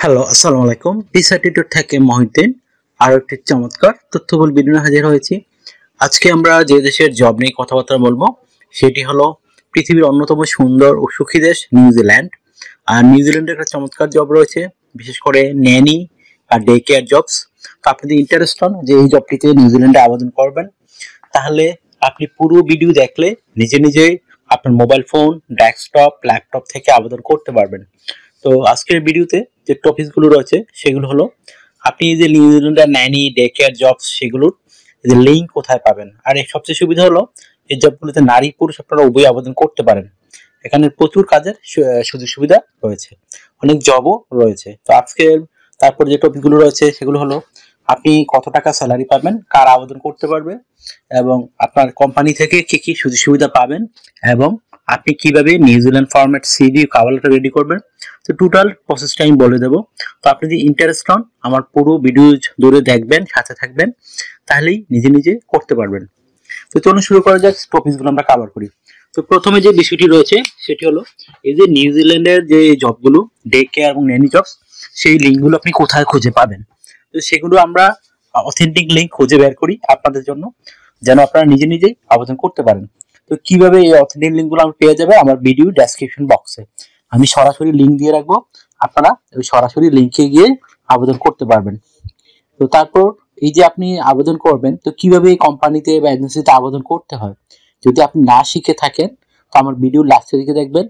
Hello, আসসালামু আলাইকুম। Piece attitude থেকে মহিউদ্দিন আরো একটি চমৎকার তথ্যবহুল ভিডিও নিয়ে হাজির হয়েছি। আজকে আমরা যে দেশের জব নিয়ে কথাবার্তা বলবো সেটি হলো পৃথিবীর অন্যতম সুন্দর ও সুখী দেশ নিউজিল্যান্ড। আর নিউজিল্যান্ডের একটা চমৎকার জব রয়েছে, বিশেষ করে ন্যানি আর ডে কেয়ার জবস। তো আপনি যদি ইন্টারেস্ট হন যে এই জবটিতে নিউজিল্যান্ডে আবেদন করবেন, তাহলে আপনি পুরো ভিডিও দেখলে নিজে নিজেই আপনার মোবাইল ফোন, ডেস্কটপ, ল্যাপটপ থেকে আবেদন করতে পারবেন। তো আজকের ভিডিওতে যে টপিকগুলো রয়েছে সেগুলো হলো আপনি যে নিউজিল্যান্ডের ন্যানি ডে কেয়ার জবস সেগুলোর যে লিঙ্ক কোথায় পাবেন। আর এর সবচেয়ে সুবিধা হলো এই জবগুলোতে নারী পুরুষ আপনারা উভয় আবেদন করতে পারেন। এখানে প্রচুর কাজের সুযোগ সুবিধা রয়েছে, অনেক জবও রয়েছে। তো আজকের তারপর যে টপিকগুলো রয়েছে সেগুলো হলো আপনি কত টাকা স্যালারি পাবেন, কার আবেদন করতে পারবে, এবং আপনার কোম্পানি থেকে কি কি সুযোগ সুবিধা পাবেন, এবং আপনি কিভাবে New Zealand format CV cover letter ready করবেন। তো টোটাল প্রসেসটা আমি বলে দেবো। তো আপনি যদি ইন্টারেস্ট হন আমার পুরো ভিডিও ধরে দেখবেন, সাথে থাকবেন, তাহলেই নিজে নিজে করতে পারবেন। তো চলুন শুরু করা যাক, টপিকগুলো আমরা কভার করি। তো প্রথমে যে বিষয়টি রয়েছে সেটি হলো এই যে নিউজিল্যান্ডের যে জবগুলো ডে কেয়ার এবং ন্যানি জবস, সেই লিঙ্কগুলো আপনি কোথায় খুঁজে পাবেন। তো সেগুলো আমরা অথেন্টিক লিঙ্ক খুঁজে বের করি আপনাদের জন্য, যেন আপনারা নিজে নিজেই আবেদন করতে পারেন। তো কিভাবে এই অথেন্টিক লিঙ্কগুলো আমি পেয়ে যাবে, আমার ভিডিও ডেসক্রিপশন বক্সে আমি সরাসরি লিঙ্ক দিয়ে রাখবো। আপনারা ওই সরাসরি লিঙ্কে গিয়ে আবেদন করতে পারবেন। তো তারপর এই যে আপনি আবেদন করবেন, তো কিভাবে এই কোম্পানিতে বা এজেন্সিতে আবেদন করতে হয় যদি আপনি না শিখে থাকেন, তো আমার ভিডিও লাস্টের দিকে দেখবেন,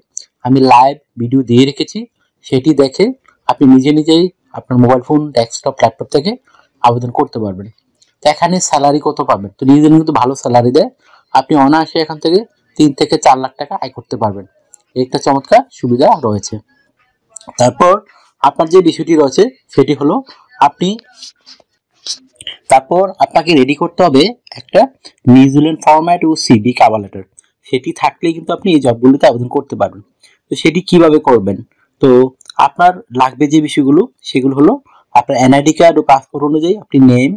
আমি লাইভ ভিডিও দিয়ে রেখেছি। সেটি দেখে আপনি নিজে নিজেই আপনার মোবাইল ফোন, ডেস্কটপ, ল্যাপটপ থেকে আবেদন করতে পারবেন। তো এখানে স্যালারি কত পাবেন, তো নিজেদের কিন্তু ভালো স্যালারি দেয়। আপনি অনায়াসে এখান থেকে 3 থেকে 4 লাখ টাকা আয় করতে পারবেন। একটা চমৎকার সুবিধা রয়েছে। তারপর আপনার যে বিষয়টি রয়েছে সেটি হলো আপনি তারপর আপনাকে রেডি করতে হবে একটা নিউজিল্যান্ড ফরম্যাট ও সিভি কভার লেটার। সেটি থাকলেই কিন্তু আপনি এই জবগুলোতে আবেদন করতে পারবেন। তো সেটি কিভাবে করবেন, তো আপনার লাগবে যে বিষয়গুলো সেগুলো হলো আপনার এনআইডি কার্ড ও পাসপোর্ট অনুযায়ী আপনি name,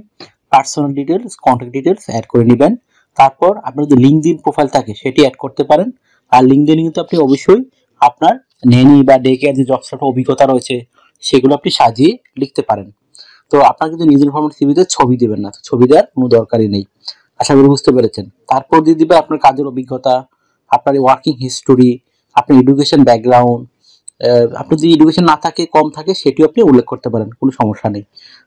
personal details, contact details add করে নেবেন। তারপর আপনার যদি লিঙ্কডইন প্রোফাইল থাকে সেটি অ্যাড করতে পারেন। আর লিঙ্কডইনে কিন্তু আপনি অবশ্যই আপনার নেনি বা ডে কেয়ার যে জবসের অভিজ্ঞতা রয়েছে সেগুলো আপনি সাজিয়ে লিখতে পারেন। তো আপনার কিন্তু নিজের ফরম্যাট সিভিতে ছবি দিবেন না, ছবি দেওয়ার কোনো দরকারই নেই। আশা করি বুঝতে পেরেছেন। তারপর দিয়ে দিবে আপনার কাজের অভিজ্ঞতা, আপনার ওয়ার্কিং হিস্টোরি, আপনার এডুকেশন ব্যাকগ্রাউন্ড। আপনার যদি এডুকেশন না থাকে, কম থাকে, সেটিও আপনি উল্লেখ করতে পারেন, কোনো সমস্যা নেই।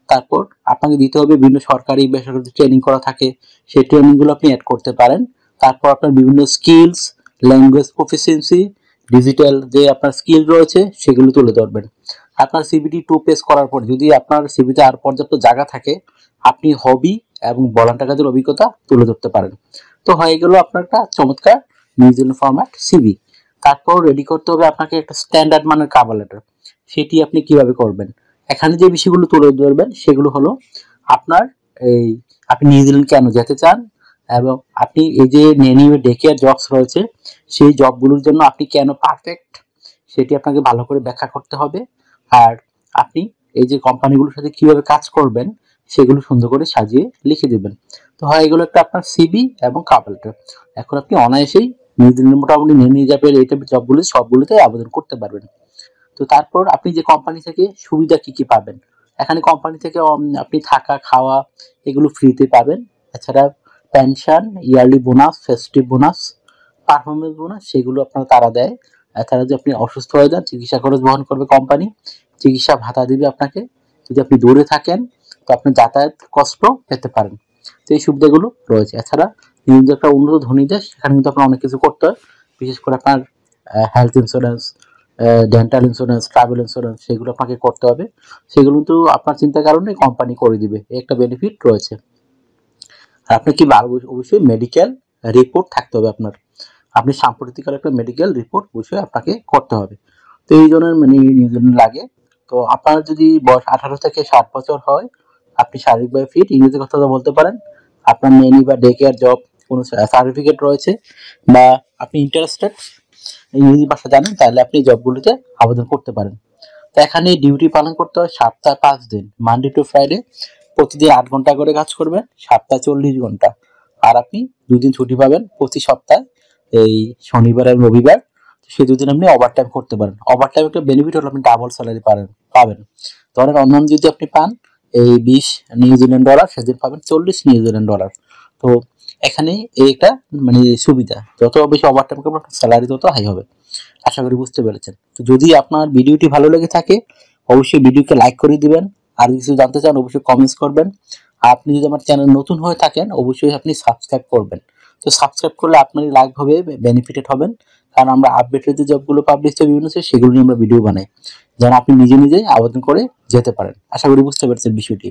তারপর আপনাকে দিতে হবে বিভিন্ন সরকারি বেসরকারি ট্রেনিং করা থাকে, সেই ট্রেনিংগুলো আপনি অ্যাড করতে পারেন। তারপর আপনার বিভিন্ন স্কিলস, ল্যাঙ্গুয়েজ প্রফিসিয়েন্সি, ডিজিটাল যে আপনার স্কিল রয়েছে সেগুলো তুলে ধরবেন। আপনার সিভিটি 2 পেজ করার পর যদি আপনার সিভিতে আর পর্যাপ্ত জায়গা থাকে, আপনি হবি এবং ভলান্টিয়ার কাজের অভিজ্ঞতা তুলে ধরতে পারেন। তো হয়ে গেল আপনার একটা চমৎকার নিউজিল্যান্ড ফরম্যাট সিভি। তারপর রেডি করতে হবে আপনাকে একটা স্ট্যান্ডার্ড মানের কভার লেটার। সেটি আপনি কিভাবে করবেন, এখানে যে বিষয়গুলো তুলে ধরবেন সেগুলো হলো আপনার এই আপনি নিউজিল্যান্ড কেন যেতে চান, এবং আপনি এই যে নেনি ডে কেয়ার জবস রয়েছে সেই জবগুলোর জন্য আপনি কেন পারফেক্ট, সেটি আপনাকে ভালো করে ব্যাখ্যা করতে হবে। আর আপনি এই যে কোম্পানিগুলোর সাথে কিভাবে কাজ করবেন সেগুলো সুন্দর করে সাজিয়ে লিখে দেবেন। তো হয় এগুলো একটা আপনার সিভি এবং কভার লেটার। এখন আপনি অনায়াসেই নিউজিল্যান্ড মোটামুটি নিয়ে যাবেন এই টাইপের জবগুলো সবগুলোতে আবেদন করতে পারবেন। তো তারপর আপনি যে কোম্পানি থেকে সুবিধা কি কি পাবেন, এখানে কোম্পানি থেকে আপনি থাকা খাওয়া এগুলো ফ্রিতে পাবেন। এছাড়া pension, yearly bonus, festive bonus, performance bonus সেগুলো আপনার তারা দেয়। এছাড়া যদি আপনি অসুস্থ হয়ে যান চিকিৎসা খরচ বহন করবে কোম্পানি, চিকিৎসা ভাতা দিবে আপনাকে। যদি আপনি দূরে থাকেন তো আপনি যাতায়াত কষ্ট পেতে পারেন। তো এই সুবিধাগুলো রয়েছে। এছাড়া নিউজিল্যান্ড একটা উন্নত ধনী দেশ, সেখানে কিন্তু আপনার অনেক কিছু করতে হয়, বিশেষ করে আপনার health insurance, dental insurance, travel insurance সেগুলো আপনাকে করতে হবে। সেগুলো কিন্তু আপনার চিন্তার কারণে কোম্পানি করে দিবে, এই একটা বেনিফিট রয়েছে। আর আপনার কি অবশ্যই মেডিকেল রিপোর্ট থাকতে হবে আপনার, আপনি সাম্প্রতিককাল একটা মেডিকেল রিপোর্ট অবশ্যই আপনাকে করতে হবে। তো এই জন্য মানে নিউজিল্যান্ড লাগে। তো আপনার যদি বয়স 18 থেকে 60 বছর হয়, আপনি শারীরিকভাবে ফিট, ইংরেজি কথা বলতে পারেন, আপনার নেনি বা ডে কেয়ার জব কোনো সার্টিফিকেট রয়েছে, বা আপনি ইন্টারেস্টেড ইংরেজি ভাষা জানেন, তাহলে আপনি জবগুলোতে আবেদন করতে পারেন। তো এখানে ডিউটি পালন করতে হয় সপ্তাহে 5 দিন, মানডে টু ফ্রাইডে। প্রতিদিন 8 ঘন্টা করে কাজ করবেন, সপ্তাহে 40 ঘন্টা। আর আপনি 2 দিন ছুটি পাবেন প্রতি সপ্তাহে, এই শনিবার এবং রবিবার। সেই 2 দিন আপনি ওভারটাইম করতে পারেন। ওভারটাইম একটা বেনিফিট হলো আপনি ডাবল স্যালারি পাবেন। ধরেন অন্যান্য যদি আপনি পান এই $20 সেদিন পাবেন $40 তো এখানে এইটা মানে সুবিধা, যত বেশি ওভারটাইম করবেন স্যালারি তত হাই হবে। আশা করি বুঝতে পেরেছেন। তো যদি আপনার ভিডিওটি ভালো লেগে থাকে অবশ্যই ভিডিওকে লাইক করে দিবেন। আর কিছু জানতে চান অবশ্যই কমেন্টস করবেন। আপনি যদি আমার চ্যানেল নতুন হয়ে থাকেন অবশ্যই আপনি সাবস্ক্রাইব করবেন। তো সাবস্ক্রাইব করলে আপনারই লাভ হবে, বেনিফিটেড হবেন। কারণ আমরা আপডেটেড যে জবগুলো পাবলিশ হয় বিভিন্ন সেগুলো নিয়ে আমরা ভিডিও বানাই, যেন আপনি নিজে নিজে আবেদন করে যেতে পারেন। আশা করি বুঝতে পেরেছেন বিষয়টি।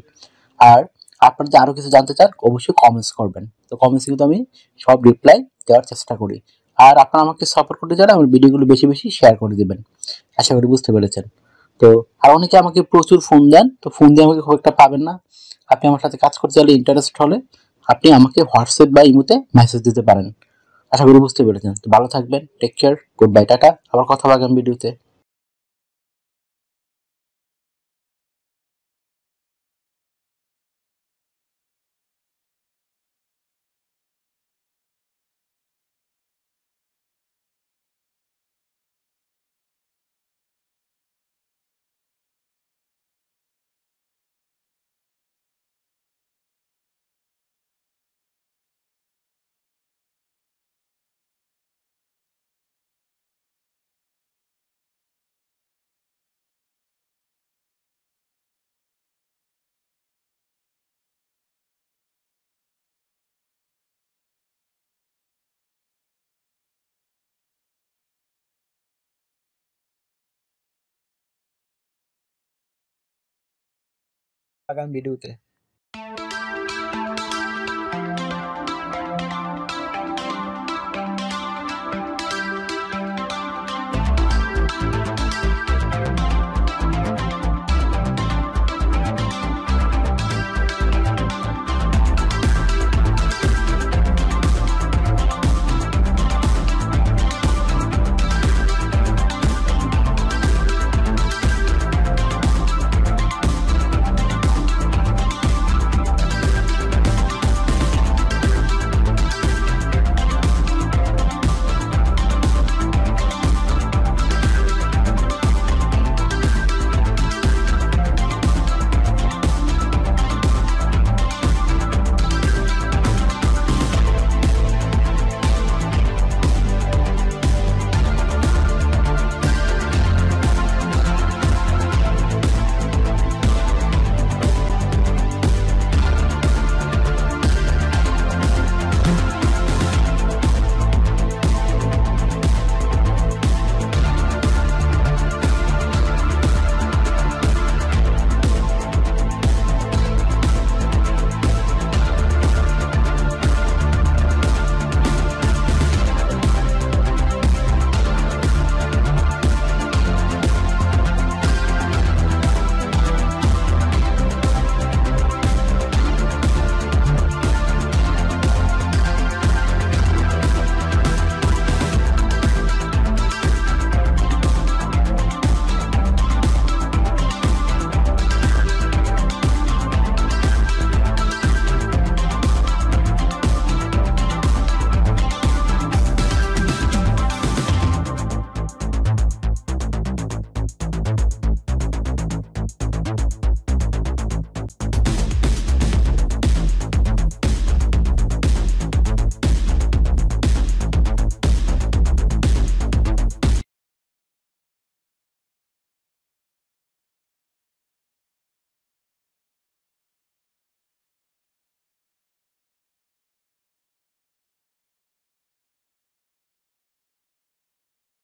আর আপনার যদি আরো কিছু জানতে চান অবশ্যই কমেন্টস করবেন। তো কমেন্টসে কিন্তু আমি সব রিপ্লাই দেওয়ার চেষ্টা করি। আর আপনারা আমাকে সাপোর্ট করতে চান আমার ভিডিওগুলো বেশি বেশি শেয়ার করে দিবেন। আশা করি বুঝতে পেরেছেন। তো আর অনেকে আমাকে প্রচুর ফোন দেন, তো ফোন দিয়ে আমাকে খুব একটা পাবেন না। আপনি আমার সাথে কাজ করতে চাইলে ইন্টারেস্ট হলে আপনি আমাকে হোয়াটসঅ্যাপ বা ইমোতে মেসেজ দিতে পারেন। আশা করি বুঝতে পেরেছেন। তো ভালো থাকবেন, take care, good bye, tata. আবার কথা হবে আগামী ভিডিওতে। আগামী ভিডিওতে।